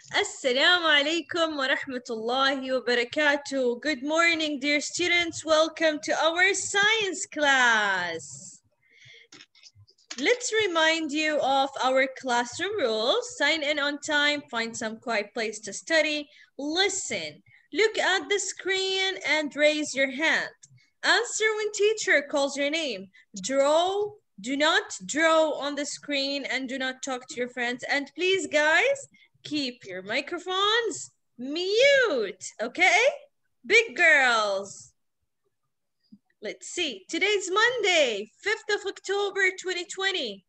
Assalamu alaikum wa rahmatullahi wa barakatuh. Good morning, dear students. Welcome to our science class. Let's remind you of our classroom rules. Sign in on time, find some quiet place to study, listen, look at the screen and raise your hand. Answer when teacher calls your name. Do not draw on the screen and do not talk to your friends. And please, guys, keep your microphones mute, okay? Big girls. Let's see. Today's Monday, 5th of October, 2020.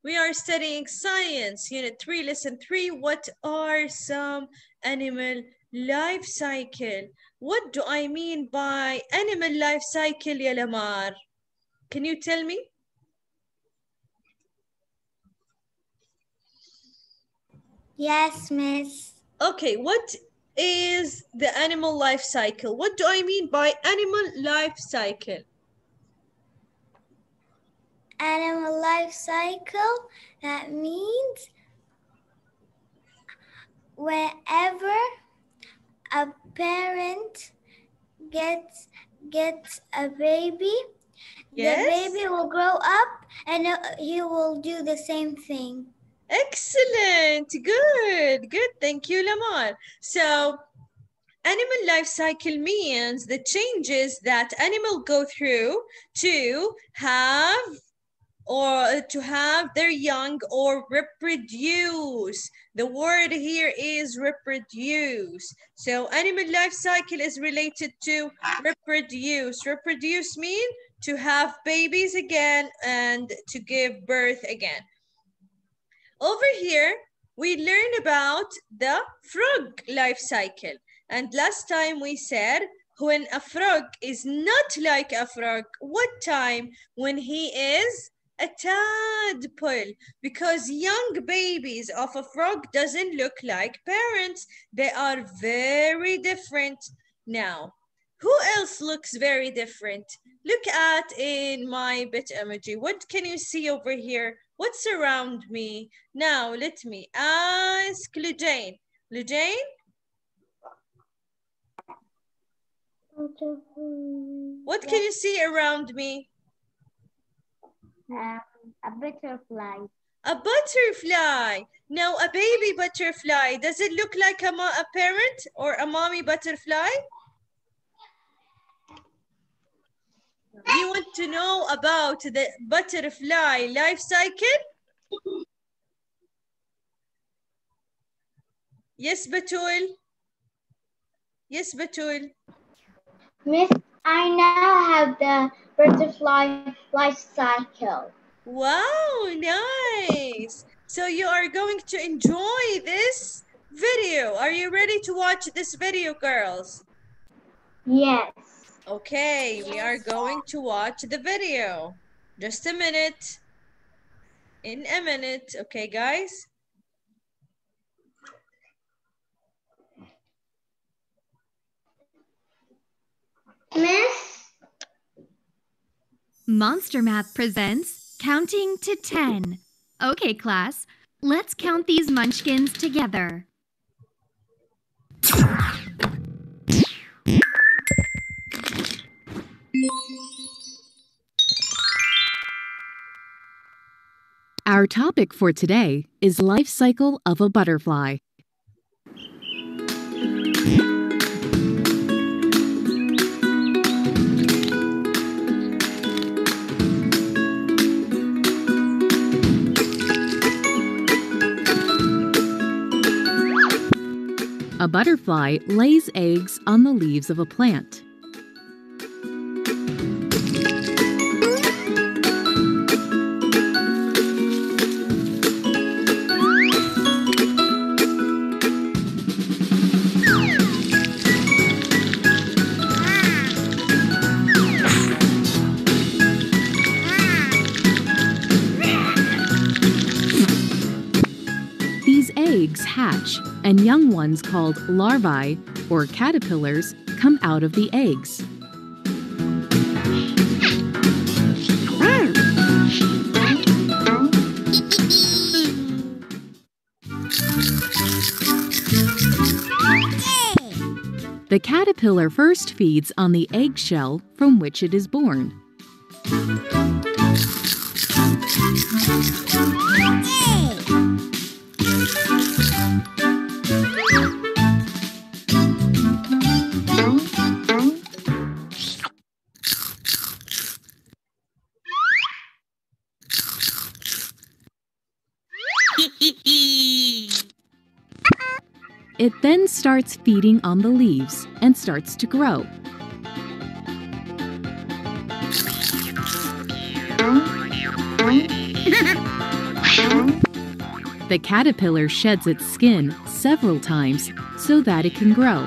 We are studying Science, Unit 3, Lesson 3. What are some animal life cycle? What do I mean by animal life cycle, ya Lamar? Can you tell me? Yes, Miss. Okay, what is the animal life cycle? What do I mean by animal life cycle? Animal life cycle, that means wherever a parent gets a baby, Yes? the baby will grow up and he will do the same thing. Excellent. Good. Thank you, Lamar. So, animal life cycle means the changes that animals go through to have their young or reproduce. The word here is reproduce. So animal life cycle is related to reproduce. Reproduce means to have babies again and to give birth again. Over here, we learned about the frog life cycle. And last time we said when a frog is not like a frog, what time? When he is a tadpole, because young babies of a frog doesn't look like parents. They are very different. Now, who else looks very different? Look at in my bit emoji. What can you see over here? What's around me? Now, let me ask Lujane. Lujane? What can you see around me? A butterfly. A butterfly. Now, a baby butterfly, does it look like a parent or a mommy butterfly? You want to know about the butterfly life cycle? Yes, Batul. Yes, Batul. Miss, I now have the butterfly life cycle. Wow, nice. So you are going to enjoy this video. Are you ready to watch this video, girls? Yes. Okay, we are going to watch the video. Just a minute. In a minute, okay, guys? Miss? Monster Math presents Counting to 10. Okay, class, let's count these munchkins together. Our topic for today is life cycle of a butterfly. A butterfly lays eggs on the leaves of a plant. These eggs hatch, and young ones called larvae, or caterpillars, come out of the eggs. The caterpillar first feeds on the eggshell from which it is born. It then starts feeding on the leaves and starts to grow. The caterpillar sheds its skin several times so that it can grow.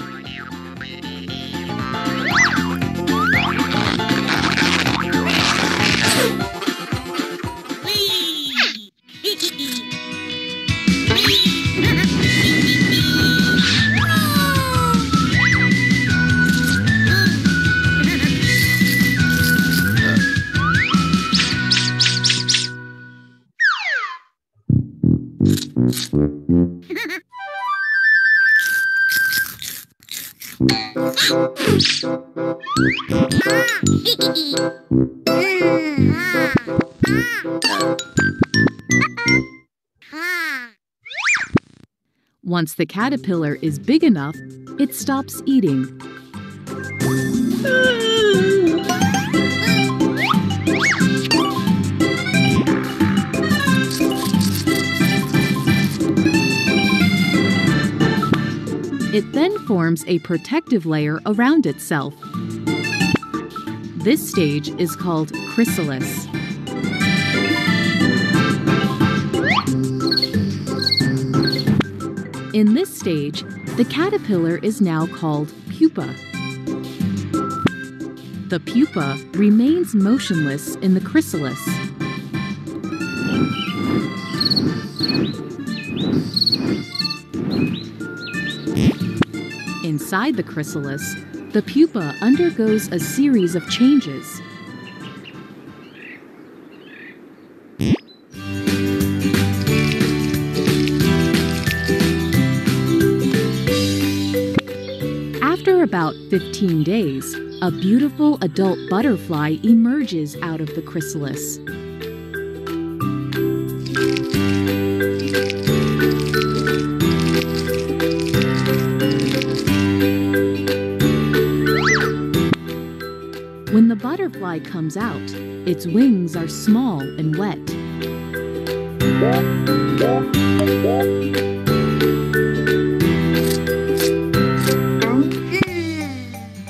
Once the caterpillar is big enough, it stops eating. It then forms a protective layer around itself. This stage is called chrysalis. In this stage, the caterpillar is now called pupa. The pupa remains motionless in the chrysalis. Inside the chrysalis, the pupa undergoes a series of changes. After about 15 days, a beautiful adult butterfly emerges out of the chrysalis. When the butterfly comes out, its wings are small and wet.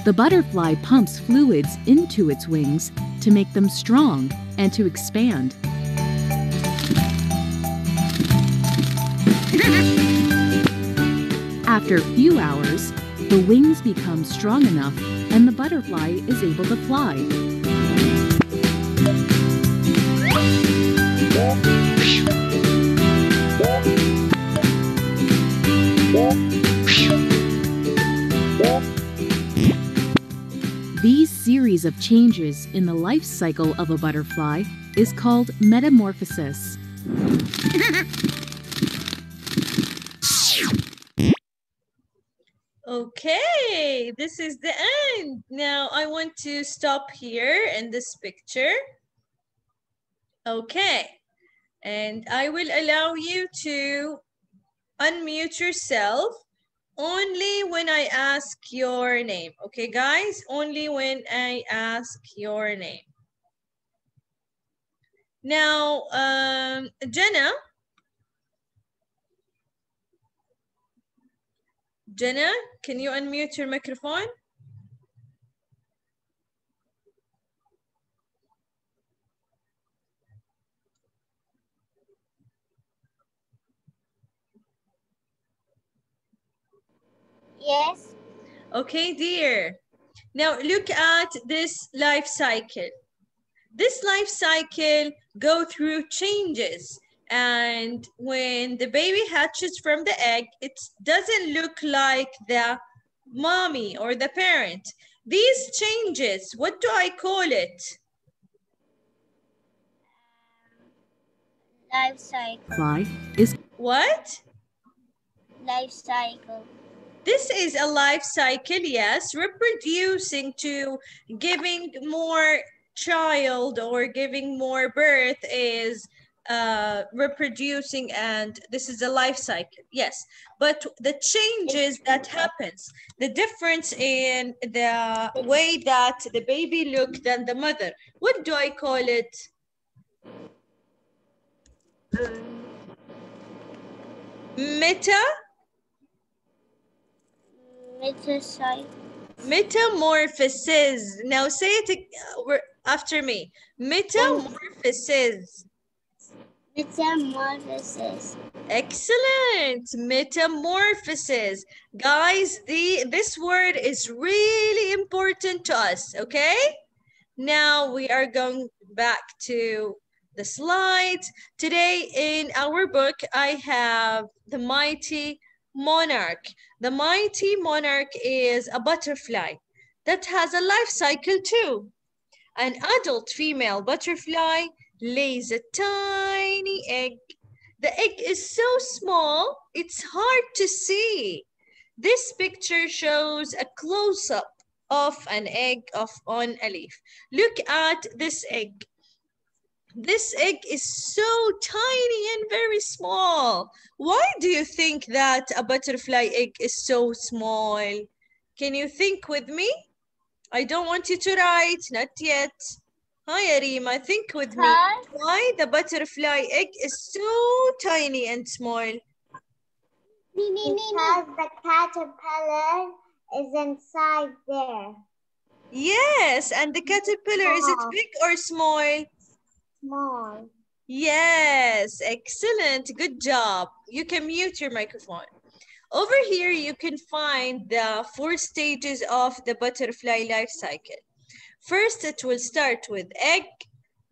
The butterfly pumps fluids into its wings to make them strong and to expand. After a few hours, the wings become strong enough and the butterfly is able to fly. These series of changes in the life cycle of a butterfly is called metamorphosis. Okay, this is the end. Now I want to stop here in this picture. Okay, and I will allow you to unmute yourself only when I ask your name. Okay, guys, only when I ask your name. Now, Jenna, can you unmute your microphone? Yes. Okay, dear. Now look at this life cycle. This life cycle go through changes. And when the baby hatches from the egg, it doesn't look like the mommy or the parent. These changes, what do I call it? Life cycle. Fly is What? Life cycle. This is a life cycle, yes. Reproducing to giving more child or giving more birth is reproducing, and this is a life cycle, yes. But the changes that happens, the difference in the way that the baby look than the mother, what do I call it? Meta? Metamorphosis. Now say it after me. Metamorphosis. Metamorphosis. Excellent. Metamorphosis. Guys, this word is really important to us, okay? Now we are going back to the slides. Today in our book, I have the mighty monarch. The mighty monarch is a butterfly that has a life cycle too. An adult female butterfly lays a tiny egg. The egg is so small, it's hard to see. This picture shows a close-up of an egg on a leaf. Look at this egg. This egg is so tiny and very small. Why do you think that a butterfly egg is so small? Can you think with me? I don't want you to write, not yet. Hi, Arima, think with me. Why the butterfly egg is so tiny and small? Because the caterpillar is inside there. Yes, and the caterpillar, is it big or small? Small. Yes, excellent, good job. You can mute your microphone. Over here, you can find the 4 stages of the butterfly life cycle. First, it will start with egg,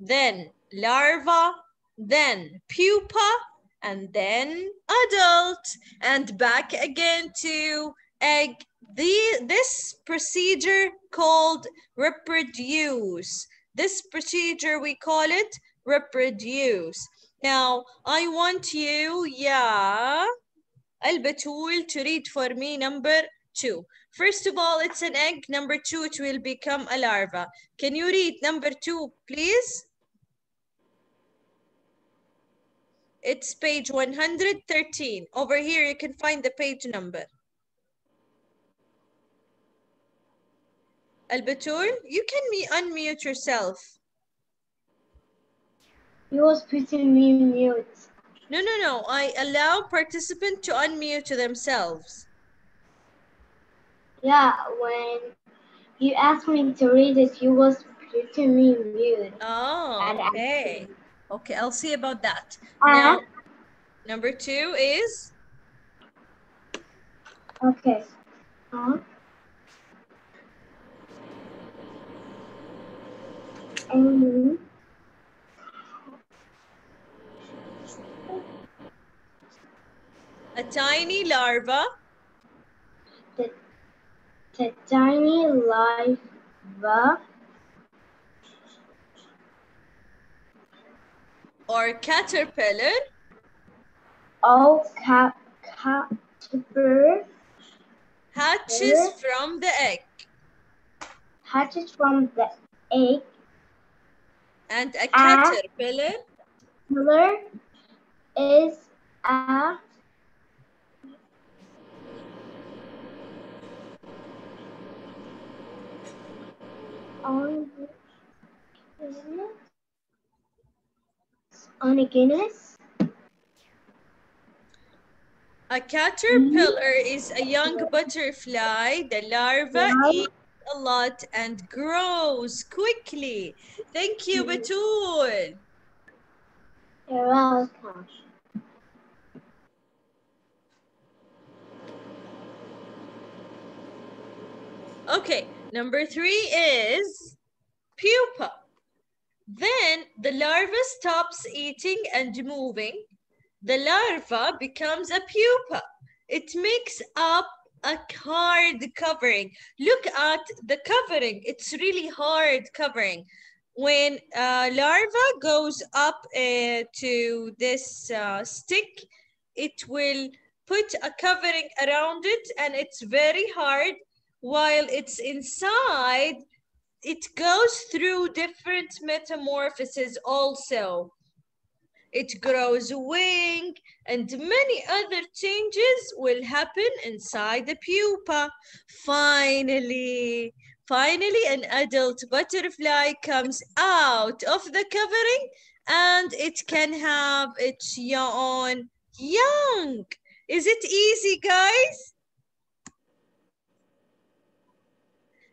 then larva, then pupa, and then adult, and back again to egg. This procedure called reproduce. This procedure, we call it reproduce. Now, I want you, Al-Batul, to read for me number 2. First of all, it's an egg. Number 2, it will become a larva. Can you read number 2, please? It's page 113. Over here, you can find the page number. Al-Batul, you can unmute yourself. You was putting me mute. No. I allow participants to unmute themselves. Yeah, when you asked me to read it, you was putting me mute. Oh, okay. Okay, I'll see about that. Now, number 2 is? Okay. A tiny larva. The tiny larva. Or caterpillar. Or caterpillar. Hatches from the egg. Hatches from the egg. And a caterpillar. Caterpillar is a Guinness. A caterpillar is a young butterfly. The larva eats a lot and grows quickly. Thank you, Batul. You're welcome. Okay, number 3 is pupa. Then the larva stops eating and moving. The larva becomes a pupa. It makes up a hard covering. Look at the covering. It's really hard covering. When larva goes up to this stick, it will put a covering around it and it's very hard. While it's inside, it goes through different metamorphoses also. It grows a wing and many other changes will happen inside the pupa. Finally, an adult butterfly comes out of the covering and it can have its own young. Is it easy, guys?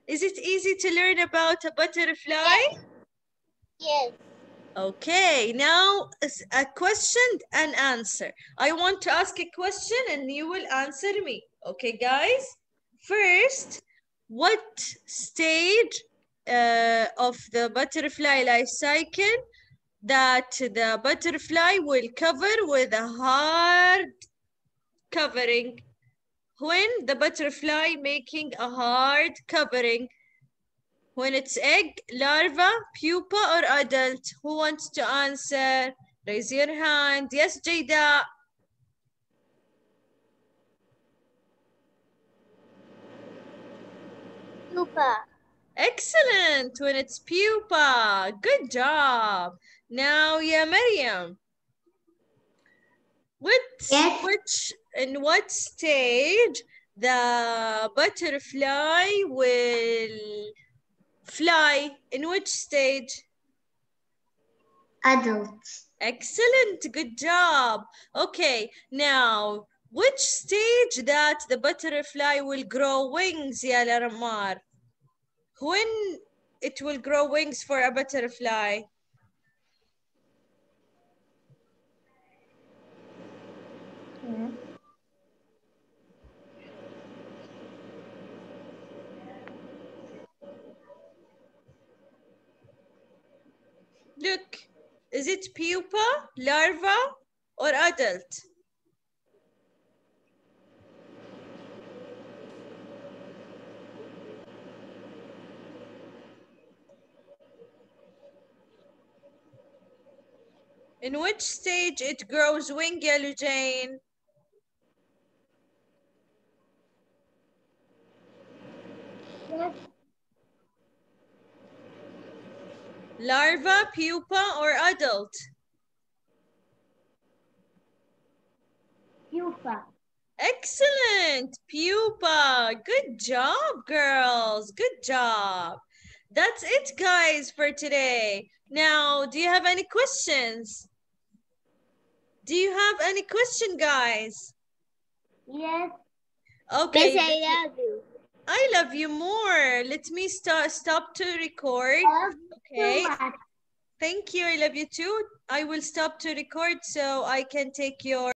Is it easy to learn about a butterfly? Yes. Okay, now a question and answer. I want to ask a question and you will answer me. Okay, guys? First, what stage of the butterfly life cycle that the butterfly will cover with a hard covering? When the butterfly making a hard covering? When it's egg, larva, pupa, or adult? Who wants to answer? Raise your hand. Yes, Jada. Pupa. Excellent. When it's pupa. Good job. Now, yeah, Maryam. In what stage the butterfly will fly? In which stage? Adult. Excellent, good job. Okay, now, which stage that the butterfly will grow wings, ya Laramar? When it will grow wings for a butterfly? Look, is it pupa, larva, or adult? In which stage it grows wing, Yellow Jane? Yes. Larva, pupa, or adult? Pupa. Excellent, pupa. Good job, girls. Good job. That's it, guys, for today. Now, do you have any questions? Do you have any question, guys? Yes. Okay. Miss, I love you. I love you more. Let me stop to record. Okay. So much. Thank you. I love you too. I will stop to record so I can take your